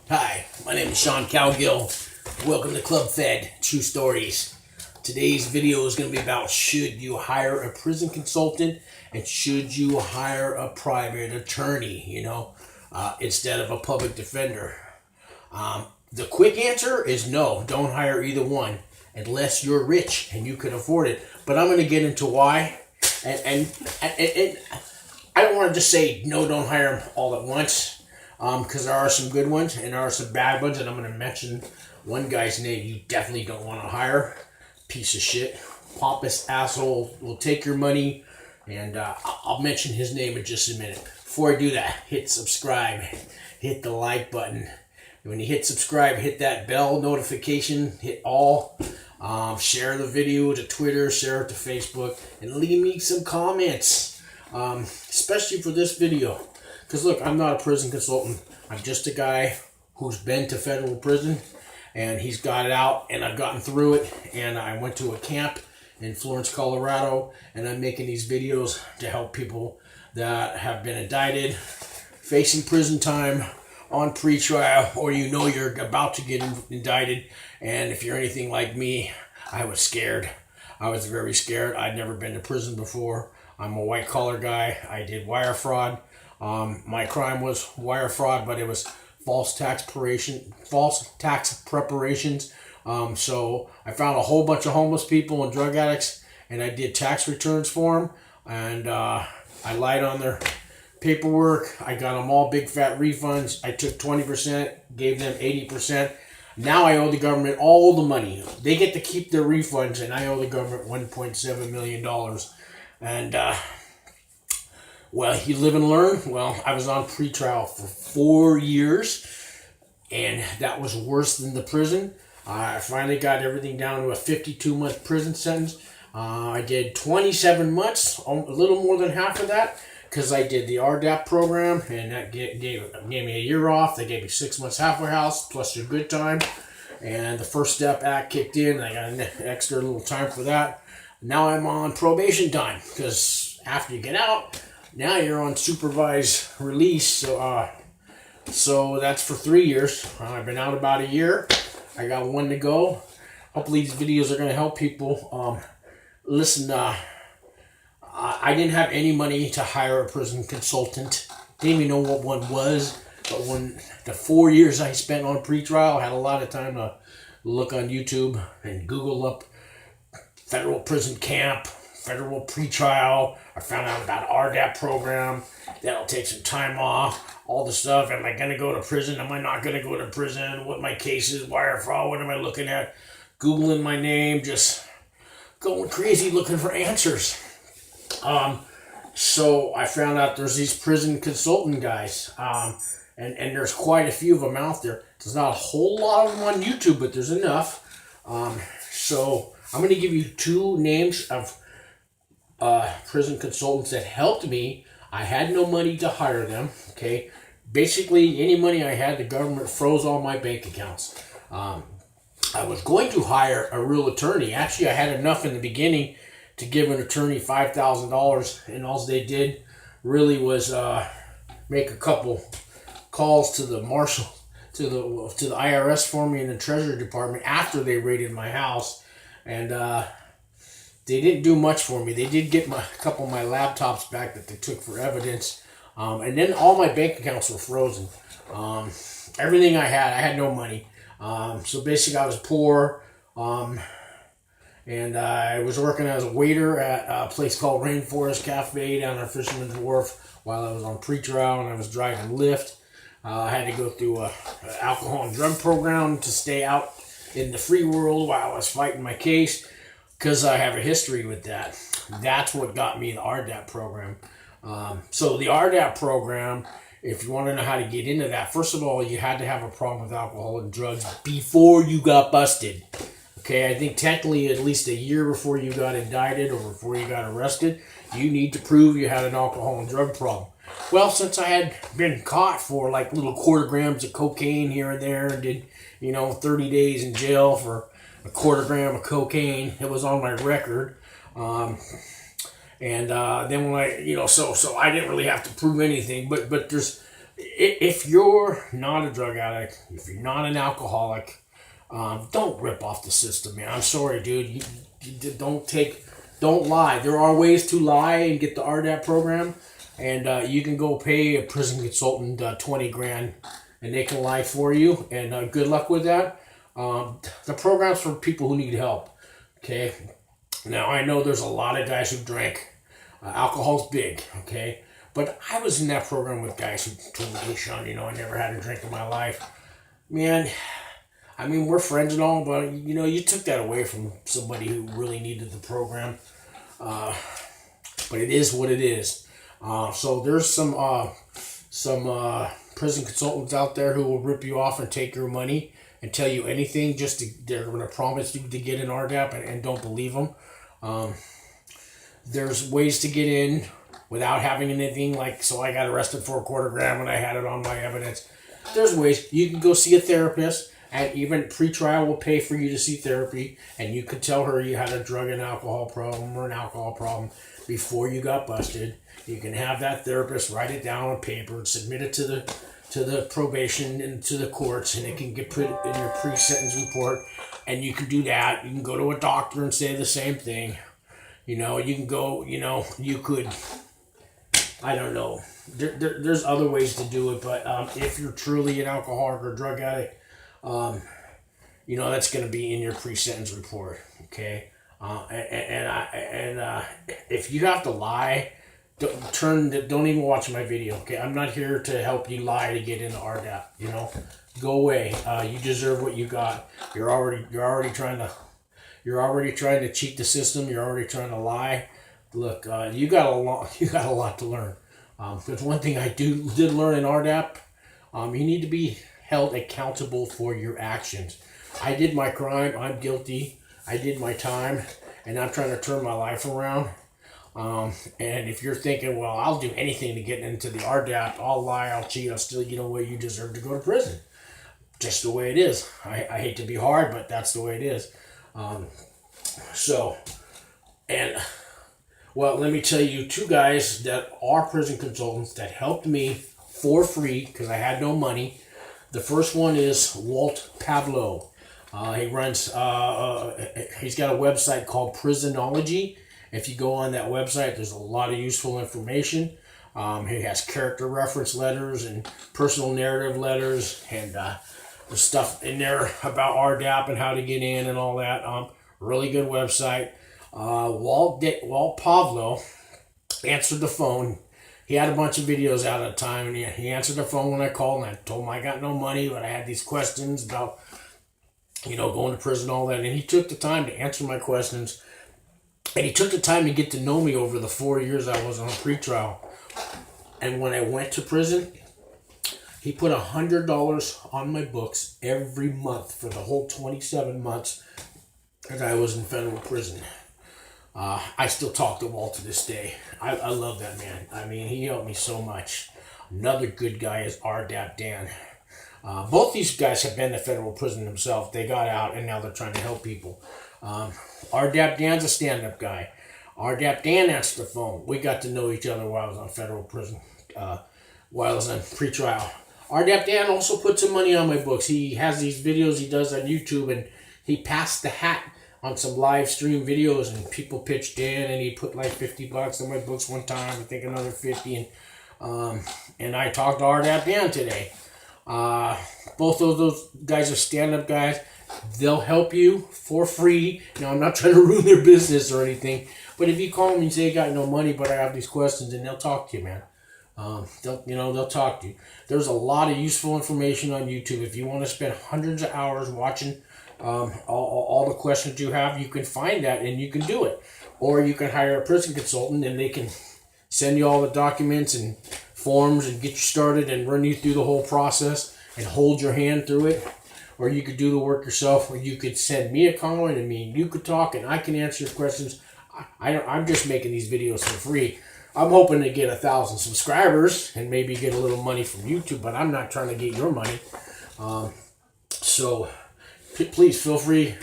Hi, my name is Sean Cowgill. Welcome to Club Fed True Stories. Today's video is going to be about should you hire a prison consultant and should you hire a private attorney, instead of a public defender. The quick answer is no, don't hire either one unless you're rich and you can afford it. But I'm going to get into why. And I don't want to just say no, don't hire them all at once. Because there are some good ones and there are some bad ones, and I'm going to mention one guy's name you definitely don't want to hire. Piece of shit, pompous asshole, will take your money, and I'll mention his name in just a minute. Before I do that, hit subscribe, hit the like button. When you hit subscribe, hit that bell notification, hit all, share the video to Twitter, share it to Facebook, and leave me some comments, especially for this video. Because look, I'm not a prison consultant. I'm just a guy who's been to federal prison, and he's got it out, and I've gotten through it, and I went to a camp in Florence, Colorado, and I'm making these videos to help people that have been indicted, facing prison time, on pretrial, or you're about to get indicted. And if you're anything like me, I was scared. I was very scared. I'd never been to prison before. I'm a white collar guy. I did wire fraud. My crime was wire fraud, but it was false tax preparations. So I found a whole bunch of homeless people and drug addicts, and I did tax returns for them, and I lied on their paperwork. I got them all big fat refunds. I took 20%, gave them 80%. Now I owe the government all the money. They get to keep their refunds, and I owe the government $1.7 million. And well, you live and learn. Well, I was on pretrial for 4 years, and that was worse than the prison. I finally got everything down to a 52-month prison sentence. I did 27 months, a little more than half of that, because I did the RDAP program, and that gave me a year off. They gave me 6 months halfway house, plus your good time. And the First Step Act kicked in. I got an extra little time for that. Now I'm on probation time, because after you get out, now you're on supervised release, so that's for 3 years. I've been out about a year. I got one to go. Hopefully these videos are going to help people. Listen, I didn't have any money to hire a prison consultant. Didn't even know what one was. But when the 4 years I spent on pretrial, I had a lot of time to look on YouTube and Google up federal prison camp, federal pretrial. I found out about RDAP program. That'll take some time off. All the stuff. Am I going to go to prison? Am I not going to go to prison? What my case is? Wire fraud? What am I looking at? Googling my name. Just going crazy looking for answers. So I found out there's these prison consultant guys. And there's quite a few of them out there. There's not a whole lot of them on YouTube, but there's enough. So I'm going to give you two names of prison consultants that helped me. I had no money to hire them. Okay, basically any money I had, the government froze all my bank accounts. I was going to hire a real attorney. Actually, I had enough in the beginning to give an attorney $5,000, and all they did really was make a couple calls to the marshal, to the IRS for me in the Treasury Department after they raided my house, and they didn't do much for me. They did get a couple of my laptops back that they took for evidence. And then all my bank accounts were frozen. Everything I had no money. So basically I was poor. And I was working as a waiter at a place called Rainforest Cafe down on Fisherman's Wharf while I was on pretrial, and I was driving Lyft. I had to go through an alcohol and drug program to stay out in the free world while I was fighting my case, because I have a history with that. That's what got me the RDAP program. So the RDAP program, if you want to know how to get into that, first of all, you had to have a problem with alcohol and drugs before you got busted. Okay, I think technically at least a year before you got indicted or before you got arrested, you need to prove you had an alcohol and drug problem. Well, since I had been caught for like little quarter grams of cocaine here and there, and did 30 days in jail for a quarter gram of cocaine, it was on my record. And then when I, so I didn't really have to prove anything. But there's if you're not a drug addict, if you're not an alcoholic, don't rip off the system, man. I'm sorry, dude. Don't lie. There are ways to lie and get the RDAP program, and you can go pay a prison consultant 20 grand, and they can lie for you. And good luck with that. The program's for people who need help. Okay. Now I know there's a lot of guys who drink. Alcohol's big. Okay. But I was in that program with guys who told me, "Hey, Sean, I never had a drink in my life." Man, I mean, we're friends and all, but, you took that away from somebody who really needed the program. But it is what it is. So there's some prison consultants out there who will rip you off and take your money and tell you anything they're going to promise you to get an RDAP and don't believe them. There's ways to get in without having anything, so I got arrested for a quarter gram when I had it on my evidence. There's ways. You can go see a therapist, and even PRETRIAL will pay for you to see therapy, and you could tell her you had a drug and alcohol problem or an alcohol problem before you got busted. You can have that therapist write it down on paper and submit it to the probation and to the courts, and it can get put in your pre-sentence report, and you can do that. You can go to a doctor and say the same thing. You can go, you could, I don't know. There's other ways to do it, but if you're truly an alcoholic or drug addict, that's going to be in your pre-sentence report, okay? If you have to lie, don't even watch my video, okay? I'm not here to help you lie to get into RDAP, Go away. You deserve what you got. You're already trying to cheat the system. You're already trying to lie. Look, you got a lot to learn. There's one thing I did learn in RDAP. You need to be held accountable for your actions. I did my crime. I'm guilty. I did my time, and I'm trying to turn my life around. And if you're thinking, well, I'll do anything to get into the RDAP, I'll lie, I'll cheat, I'll steal, you deserve to go to prison. Just the way it is. I hate to be hard, but that's the way it is. Let me tell you, two guys that are prison consultants that helped me for free because I had no money. The first one is Walt Pavlo. He runs, he's got a website called Prisonology. If you go on that website, there's a lot of useful information. He has character reference letters and personal narrative letters, and there's stuff in there about RDAP and how to get in and all that. Really good website. Walt Pavlo answered the phone. He had a bunch of videos out at the time, and he answered the phone when I called, and I told him I got no money, but I had these questions about, going to prison, all that. And he took the time to answer my questions, and he took the time to get to know me over the 4 years I was on pretrial. And when I went to prison, he put $100 on my books every month for the whole 27 months that I was in federal prison. I still talk to Walt to this day. I love that man. I mean, he helped me so much. Another good guy is RDAP Dan. Both these guys have been to federal prison themselves. They got out, and now they're trying to help people. RDAP Dan's a stand-up guy. RDAP Dan answered the phone. We got to know each other while I was on federal prison, while I was on pretrial. RDAP Dan also put some money on my books. He has these videos he does on YouTube, and he passed the hat on some live stream videos, and people pitched in, and he put like $50 on my books one time, I think another 50, and I talked to RDAP Dan today. Both of those guys are stand-up guys. They'll help you for free. Now, I'm not trying to ruin their business or anything, but if you call them and say, I got no money, but I have these questions, and they'll talk to you, man. They'll talk to you. There's a lot of useful information on YouTube. If you want to spend hundreds of hours watching all the questions you have, you can find that and you can do it. Or you can hire a prison consultant, and they can send you all the documents and forms and get you started and run you through the whole process and hold your hand through it. Or you could do the work yourself, or you could send me a comment and you could talk and I can answer your questions. I'm just making these videos for free. I'm hoping to get 1,000 subscribers and maybe get a little money from YouTube, but I'm not trying to get your money. So please feel free,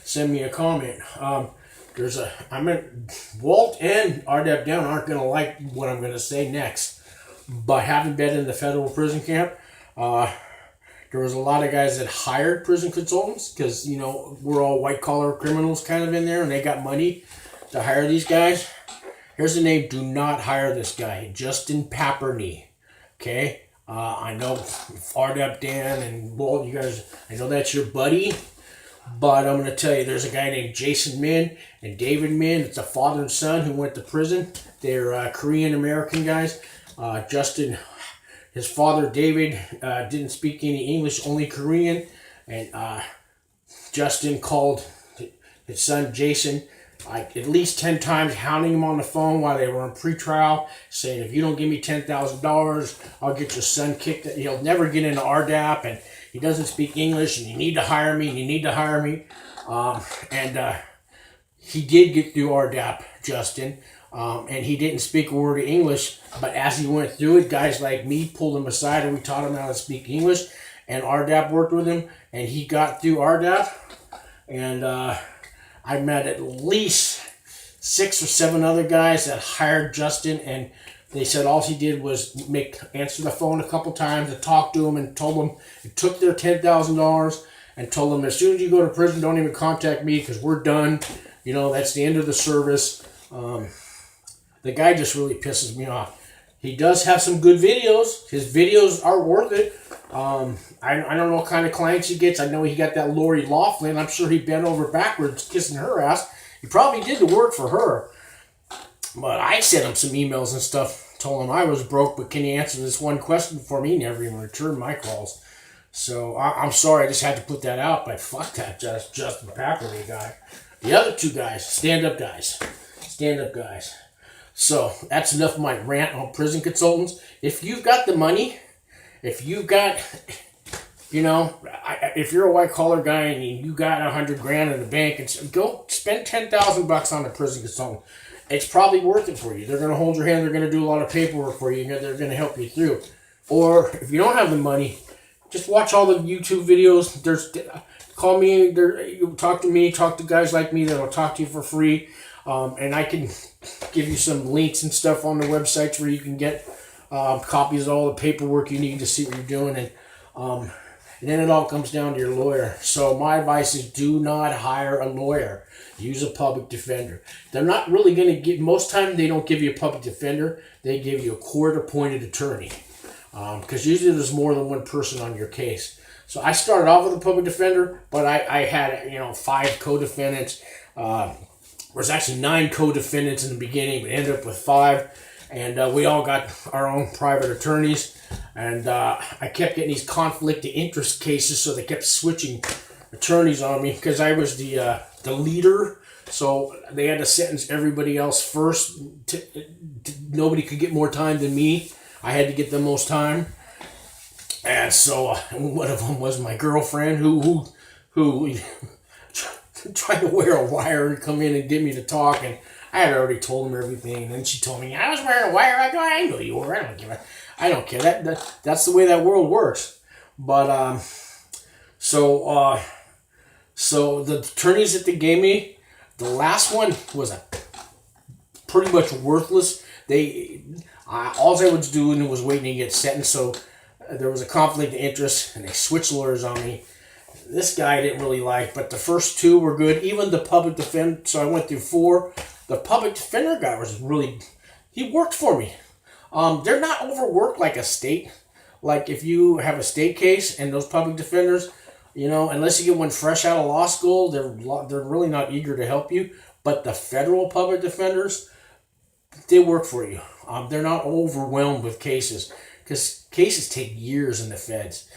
send me a comment. Walt and RDAP Down aren't going to like what I'm going to say next. But having been in the federal prison camp, there was a lot of guys that hired prison consultants because, you know, we're all white-collar criminals kind of in there, and they got money to hire these guys. Here's the name. Do not hire this guy, Justin Papperny. Okay? I know RDAP Dan and Walt, you guys, I know that's your buddy, but I'm going to tell you, there's a guy named Jason Min and David Min. It's a father and son who went to prison. They're Korean-American guys. Justin, his father, David, didn't speak any English, only Korean. And Justin called his son, Jason, like at least 10 times, hounding him on the phone while they were on pretrial, saying, if you don't give me $10,000, I'll get your son kicked. He'll never get into RDAP, and he doesn't speak English, and you need to hire me, and you need to hire me. He did get through RDAP, Justin. And he didn't speak a word of English, but as he went through it, guys like me pulled him aside and we taught him how to speak English, and RDAP worked with him, and he got through RDAP. And I met at least 6 or 7 other guys that hired Justin, and they said all he did was answer the phone a couple times and talk to him and told them it took their $10,000 and told them, as soon as you go to prison, don't even contact me because we're done. You know, that's the end of the service. The guy just really pisses me off. He does have some good videos. His videos are worth it. I don't know what kind of clients he gets. I know he got that Lori Loughlin. I'm sure he bent over backwards kissing her ass. He probably did the work for her. But I sent him some emails and stuff. Told him I was broke, but can you answer this one question for me? He never even returned my calls. So I'm sorry. I just had to put that out. But fuck that Justin Papperny guy. The other 2 guys, stand-up guys. Stand-up guys. So that's enough of my rant on prison consultants. If you've got the money, if you've got, you know, if you're a white-collar guy and you got $100,000 in the bank, and go spend $10,000 on a prison consultant. It's probably worth it for you. They're going to hold your hand. They're going to do a lot of paperwork for you. They're going to help you through. Or if you don't have the money, just watch all the YouTube videos. Call me. Talk to me. Talk to guys like me that will talk to you for free. And I can give you some links and stuff on the websites where you can get copies of all the paperwork you need to see what you're doing. And then it all comes down to your lawyer. So my advice is do not hire a lawyer. Use a public defender. They're not really going to most time they don't give you a public defender. They give you a court-appointed attorney. Because usually there's more than one person on your case. So I started off with a public defender, but I had 5 co-defendants. There was actually 9 co-defendants in the beginning, but ended up with 5. And we all got our own private attorneys. And I kept getting these conflict of interest cases, so they kept switching attorneys on me because I was the leader. So they had to sentence everybody else first. Nobody could get more time than me. I had to get the most time. And so one of them was my girlfriend who tried to wear a wire and come in and get me to talk, and I had already told him everything. And then she told me, I was wearing a wire. I go, I know you were. I don't care. That's the way that world works. But so the attorneys that they gave me, the last one was pretty much worthless. All I was doing was waiting to get sentenced. So there was a conflict of interest, and they switched lawyers on me. This guy I didn't really like, but the first 2 were good. Even the public defender, so I went through 4. The public defender guy was he worked for me. They're not overworked like a state. Like if you have a state case and those public defenders, unless you get one fresh out of law school, they're really not eager to help you. But the federal public defenders, they work for you. They're not overwhelmed with cases because cases take years in the feds.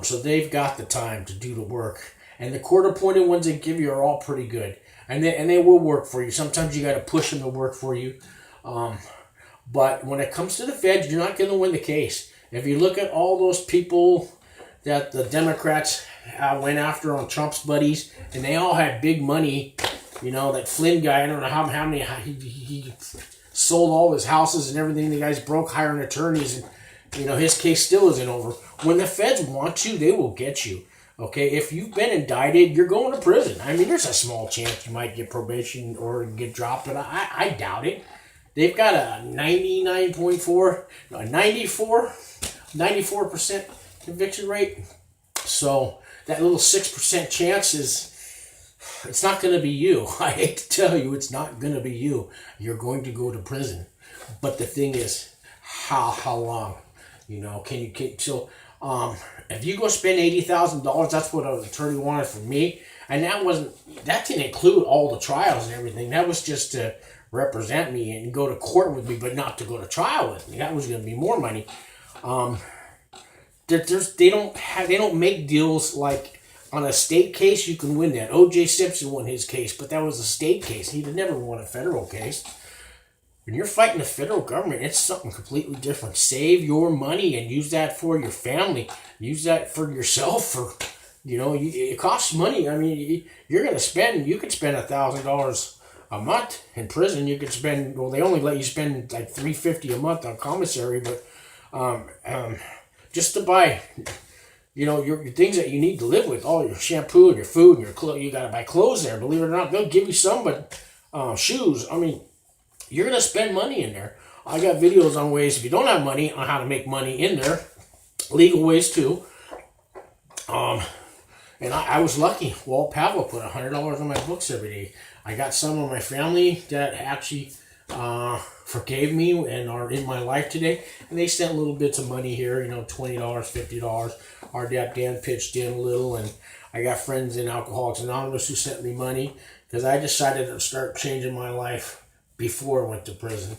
So they've got the time to do the work. And the court-appointed ones they give you are all pretty good. And they will work for you. Sometimes you got to push them to work for you. But when it comes to the feds, you're not going to win the case. If you look at all those people that the Democrats went after on Trump's buddies, and they all had big money, that Flynn guy, I don't know how many, he sold all his houses and everything. The guy's broke hiring attorneys, and his case still isn't over. When the feds want you, they will get you. Okay, if you've been indicted, you're going to prison. I mean, there's a small chance you might get probation or get dropped, but I doubt it. they've got a 94% conviction rate. So that little 6% chance it's not going to be you. I hate to tell you, it's not going to be you. You're going to go to prison. But the thing is, how long? If you go spend $80,000, that's what an attorney wanted from me. And that didn't include all the trials and everything. That was just to represent me and go to court with me, but not to go to trial with me. That was going to be more money. They don't make deals like on a state case. You can win that. O.J. Simpson won his case, but that was a state case. He'd never won a federal case. When you're fighting the federal government, it's something completely different. Save your money and use that for your family. Use that for yourself. It costs money. I mean, you could spend $1,000 a month in prison. You could spend, they only let you spend like $350 a month on commissary, but just to buy, your things that you need to live with, all your shampoo and your food and your clothes. You got to buy clothes there. Believe it or not, they'll give you some, but shoes. I mean, you're going to spend money in there. I got videos on ways, if you don't have money, on how to make money in there. Legal ways too. And I was lucky. Walt Pavlo put $100 on my books every day. I got some of my family that actually forgave me and are in my life today. And they sent little bits of money here, $20, $50. RDAP Dan pitched in a little. And I got friends in Alcoholics Anonymous who sent me money because I decided to start changing my life before I went to prison.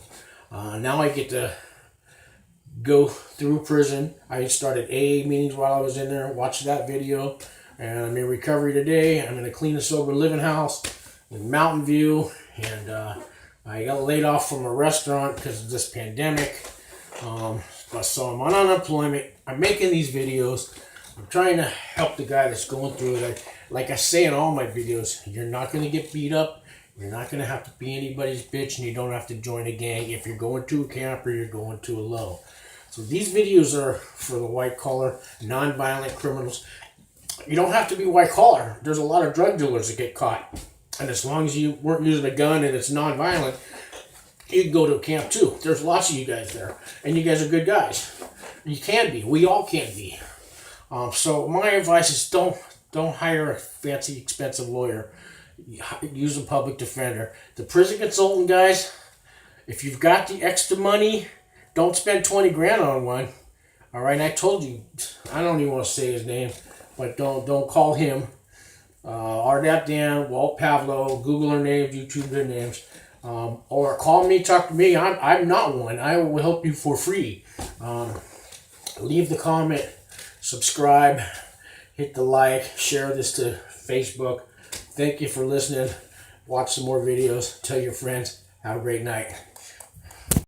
Now I get to go through prison. I started AA meetings while I was in there. Watched that video. And I'm in recovery today. I'm in a clean and sober living house in Mountain View. And I got laid off from a restaurant because of this pandemic. So I'm on unemployment. I'm making these videos. I'm trying to help the guy that's going through it. Like I say in all my videos, you're not going to get beat up. You're not going to have to be anybody's bitch, and you don't have to join a gang if you're going to a camp or you're going to a low. So these videos are for the white-collar, non-violent criminals. You don't have to be white-collar. There's a lot of drug dealers that get caught. And as long as you weren't using a gun and it's non-violent, you can go to a camp too. There's lots of you guys there. And you guys are good guys. You can be. We all can be. So my advice is don't hire a fancy, expensive lawyer. Use a public defender. The prison consultant guys, if you've got the extra money, don't spend 20 grand on one. All right, I told you, I don't even want to say his name, but don't call him. RDAP Dan, Walt Pavlo, Google their names, YouTube their names, or call me, talk to me. I'm not one. I will help you for free. Leave the comment, subscribe, hit the like, share this to Facebook. Thank you for listening. Watch some more videos. Tell your friends. Have a great night.